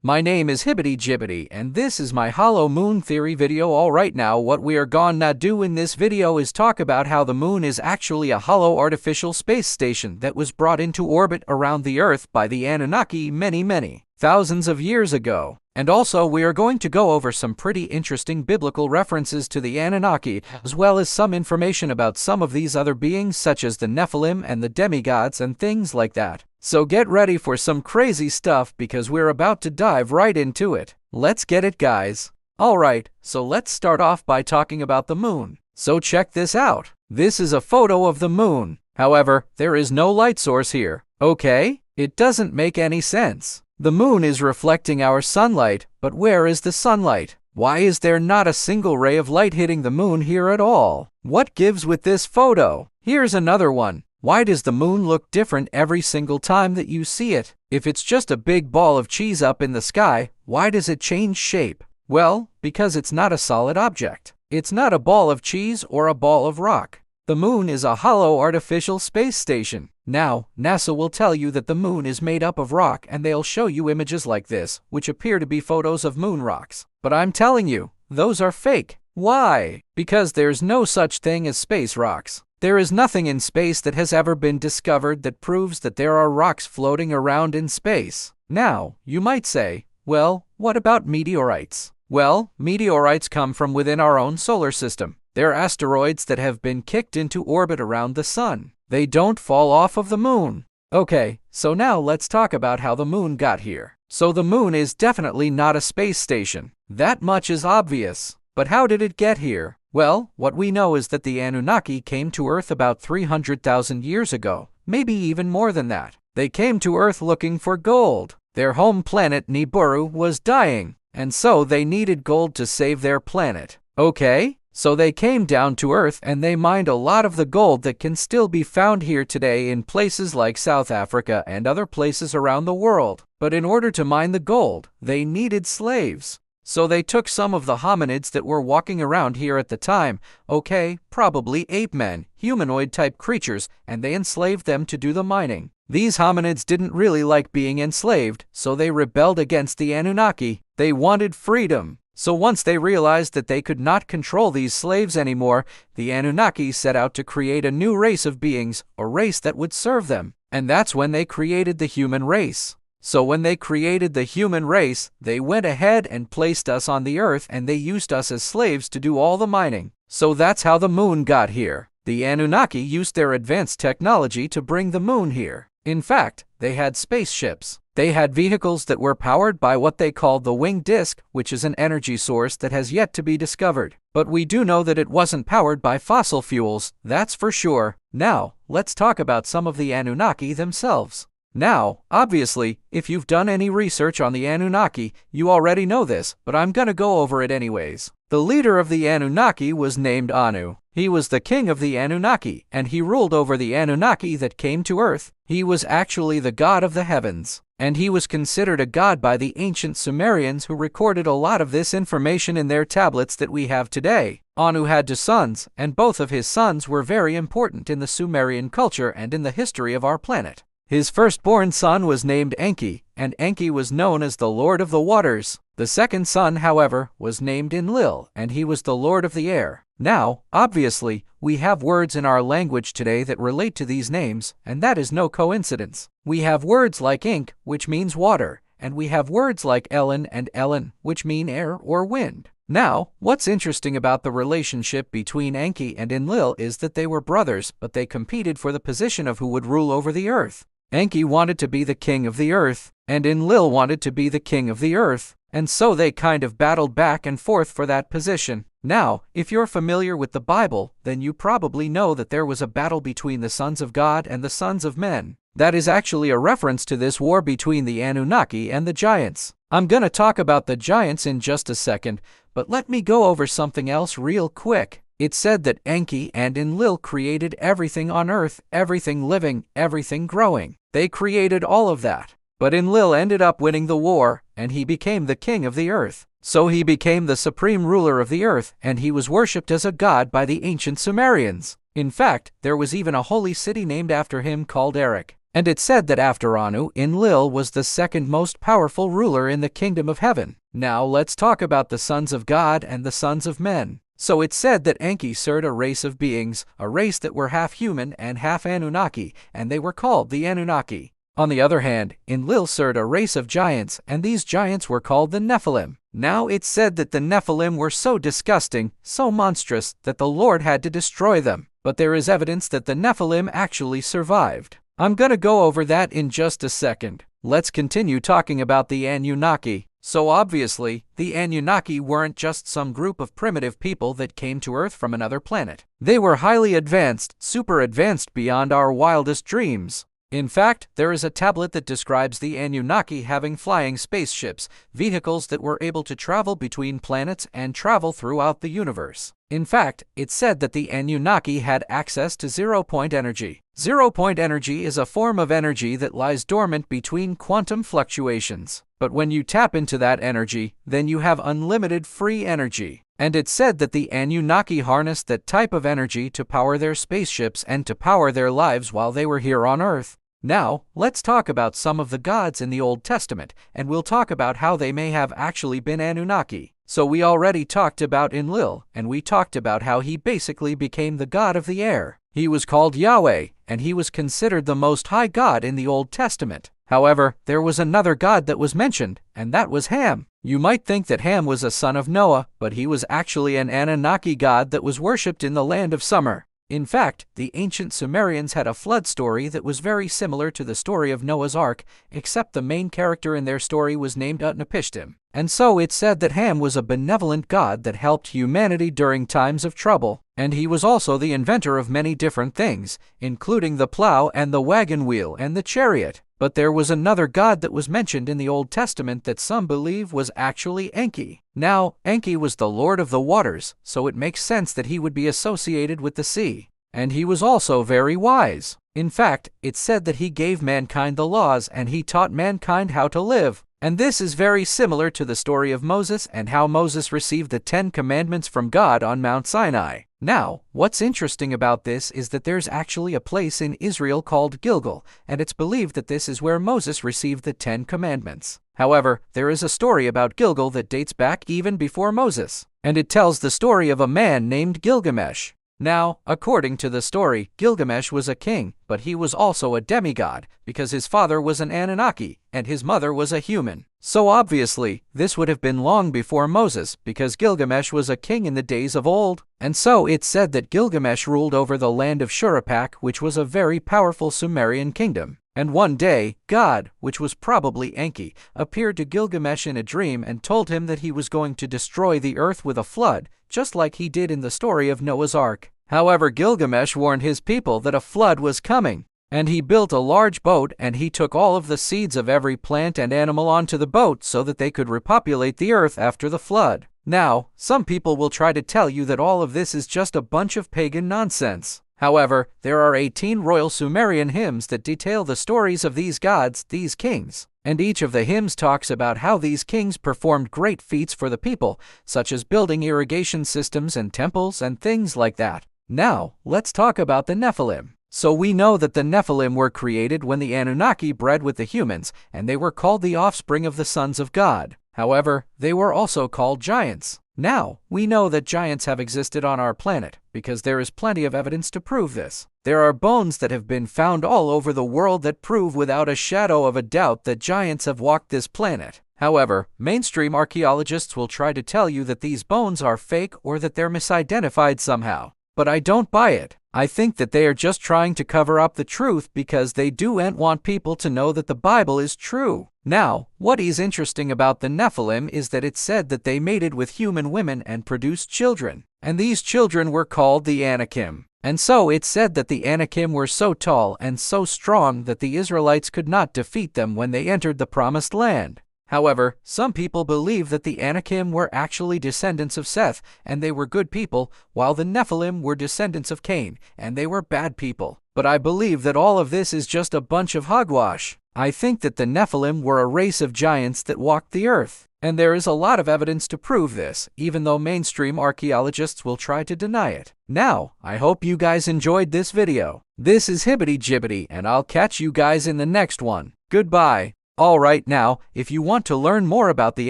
My name is Hibbity Jibbity, and this is my hollow moon theory video. Alright, now what we are gonna do in this video is talk about how the moon is actually a hollow artificial space station that was brought into orbit around the Earth by the Anunnaki many thousands of years ago. And also we are going to go over some pretty interesting biblical references to the Anunnaki, as well as some information about some of these other beings such as the Nephilim and the demigods and things like that. So get ready for some crazy stuff because we're about to dive right into it. Let's get it, guys. Alright, so let's start off by talking about the moon. So check this out. This is a photo of the moon. However, there is no light source here. Okay? It doesn't make any sense. The moon is reflecting our sunlight, but where is the sunlight? Why is there not a single ray of light hitting the moon here at all? What gives with this photo? Here's another one. Why does the moon look different every single time that you see it? If it's just a big ball of cheese up in the sky, why does it change shape? Well, because it's not a solid object. It's not a ball of cheese or a ball of rock. The moon is a hollow artificial space station. Now, NASA will tell you that the moon is made up of rock, and they'll show you images like this, which appear to be photos of moon rocks. But I'm telling you, those are fake. Why? Because there's no such thing as space rocks. There is nothing in space that has ever been discovered that proves that there are rocks floating around in space. Now, you might say, well, what about meteorites? Well, meteorites come from within our own solar system. They're asteroids that have been kicked into orbit around the sun. They don't fall off of the moon. Okay, so now let's talk about how the moon got here. So the moon is definitely not a space station. That much is obvious. But how did it get here? Well, what we know is that the Anunnaki came to Earth about 300,000 years ago, maybe even more than that. They came to Earth looking for gold. Their home planet Nibiru was dying, and so they needed gold to save their planet. Okay? So they came down to Earth and they mined a lot of the gold that can still be found here today in places like South Africa and other places around the world. But in order to mine the gold, they needed slaves. So they took some of the hominids that were walking around here at the time, okay, probably ape men, humanoid-type creatures, and they enslaved them to do the mining. These hominids didn't really like being enslaved, so they rebelled against the Anunnaki. They wanted freedom. So once they realized that they could not control these slaves anymore, the Anunnaki set out to create a new race of beings, a race that would serve them. And that's when they created the human race. So when they created the human race, they went ahead and placed us on the Earth and they used us as slaves to do all the mining. So that's how the moon got here. The Anunnaki used their advanced technology to bring the moon here. In fact, they had spaceships. They had vehicles that were powered by what they called the winged disk, which is an energy source that has yet to be discovered. But we do know that it wasn't powered by fossil fuels, that's for sure. Now, let's talk about some of the Anunnaki themselves. Now, obviously, if you've done any research on the Anunnaki, you already know this, but I'm gonna go over it anyways. The leader of the Anunnaki was named Anu. He was the king of the Anunnaki, and he ruled over the Anunnaki that came to Earth. He was actually the god of the heavens, and he was considered a god by the ancient Sumerians who recorded a lot of this information in their tablets that we have today. Anu had two sons, and both of his sons were very important in the Sumerian culture and in the history of our planet. His firstborn son was named Enki, and Enki was known as the Lord of the Waters. The second son, however, was named Enlil, and he was the Lord of the Air. Now, obviously, we have words in our language today that relate to these names, and that is no coincidence. We have words like ink, which means water, and we have words like Ellen and Ellen, which mean air or wind. Now, what's interesting about the relationship between Enki and Enlil is that they were brothers, but they competed for the position of who would rule over the Earth. Enki wanted to be the king of the Earth, and Enlil wanted to be the king of the Earth, and so they kind of battled back and forth for that position. Now, if you're familiar with the Bible, then you probably know that there was a battle between the sons of God and the sons of men. That is actually a reference to this war between the Anunnaki and the giants. I'm gonna talk about the giants in just a second, but let me go over something else real quick. It said that Enki and Enlil created everything on Earth, everything living, everything growing. They created all of that. But Enlil ended up winning the war, and he became the king of the Earth. So he became the supreme ruler of the Earth, and he was worshipped as a god by the ancient Sumerians. In fact, there was even a holy city named after him called Erech. And it said that after Anu, Enlil was the second most powerful ruler in the kingdom of heaven. Now let's talk about the sons of God and the sons of men. So it said that Enki served a race of beings, a race that were half human and half Anunnaki, and they were called the Anunnaki. On the other hand, Enlil served a race of giants, and these giants were called the Nephilim. Now it said that the Nephilim were so disgusting, so monstrous, that the Lord had to destroy them. But there is evidence that the Nephilim actually survived. I'm gonna go over that in just a second. Let's continue talking about the Anunnaki. So obviously, the Anunnaki weren't just some group of primitive people that came to Earth from another planet. They were highly advanced, super advanced beyond our wildest dreams. In fact, there is a tablet that describes the Anunnaki having flying spaceships, vehicles that were able to travel between planets and travel throughout the universe. In fact, it said that the Anunnaki had access to zero-point energy. Zero-point energy is a form of energy that lies dormant between quantum fluctuations. But when you tap into that energy, then you have unlimited free energy. And it said that the Anunnaki harnessed that type of energy to power their spaceships and to power their lives while they were here on Earth. Now, let's talk about some of the gods in the Old Testament, and we'll talk about how they may have actually been Anunnaki. So we already talked about Enlil, and we talked about how he basically became the god of the air. He was called Yahweh, and he was considered the most high god in the Old Testament. However, there was another god that was mentioned, and that was Ham. You might think that Ham was a son of Noah, but he was actually an Anunnaki god that was worshipped in the land of summer. In fact, the ancient Sumerians had a flood story that was very similar to the story of Noah's Ark, except the main character in their story was named Utnapishtim. And so it said that Ham was a benevolent god that helped humanity during times of trouble. And he was also the inventor of many different things, including the plow and the wagon wheel and the chariot. But there was another god that was mentioned in the Old Testament that some believe was actually Enki. Now, Enki was the lord of the waters, so it makes sense that he would be associated with the sea. And he was also very wise. In fact, it said that he gave mankind the laws and he taught mankind how to live. And this is very similar to the story of Moses and how Moses received the 10 Commandments from God on Mount Sinai. Now, what's interesting about this is that there's actually a place in Israel called Gilgal, and it's believed that this is where Moses received the 10 Commandments. However, there is a story about Gilgal that dates back even before Moses, and it tells the story of a man named Gilgamesh. Now, according to the story, Gilgamesh was a king, but he was also a demigod, because his father was an Anunnaki, and his mother was a human. So obviously, this would have been long before Moses, because Gilgamesh was a king in the days of old. And so it said that Gilgamesh ruled over the land of Shuruppak, which was a very powerful Sumerian kingdom. And one day, God, which was probably Enki, appeared to Gilgamesh in a dream and told him that he was going to destroy the earth with a flood, just like he did in the story of Noah's Ark. However, Gilgamesh warned his people that a flood was coming, and he built a large boat and he took all of the seeds of every plant and animal onto the boat so that they could repopulate the earth after the flood. Now, some people will try to tell you that all of this is just a bunch of pagan nonsense. However, there are 18 royal Sumerian hymns that detail the stories of these gods, these kings. And each of the hymns talks about how these kings performed great feats for the people, such as building irrigation systems and temples and things like that. Now, let's talk about the Nephilim. So we know that the Nephilim were created when the Anunnaki bred with the humans, and they were called the offspring of the sons of God. However, they were also called giants. Now, we know that giants have existed on our planet, because there is plenty of evidence to prove this. There are bones that have been found all over the world that prove without a shadow of a doubt that giants have walked this planet. However, mainstream archaeologists will try to tell you that these bones are fake or that they're misidentified somehow. But I don't buy it. I think that they are just trying to cover up the truth because they don't want people to know that the Bible is true. Now, what is interesting about the Nephilim is that it said that they mated with human women and produced children. And these children were called the Anakim. And so it said that the Anakim were so tall and so strong that the Israelites could not defeat them when they entered the Promised Land. However, some people believe that the Anakim were actually descendants of Seth, and they were good people, while the Nephilim were descendants of Cain, and they were bad people. But I believe that all of this is just a bunch of hogwash. I think that the Nephilim were a race of giants that walked the earth. And there is a lot of evidence to prove this, even though mainstream archaeologists will try to deny it. Now, I hope you guys enjoyed this video. This is Hibbity Jibbity, and I'll catch you guys in the next one. Goodbye. Alright, now, if you want to learn more about the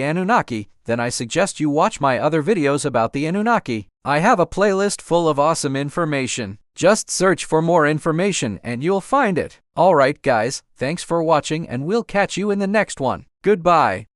Anunnaki, then I suggest you watch my other videos about the Anunnaki. I have a playlist full of awesome information. Just search for more information and you'll find it. Alright guys, thanks for watching and we'll catch you in the next one. Goodbye.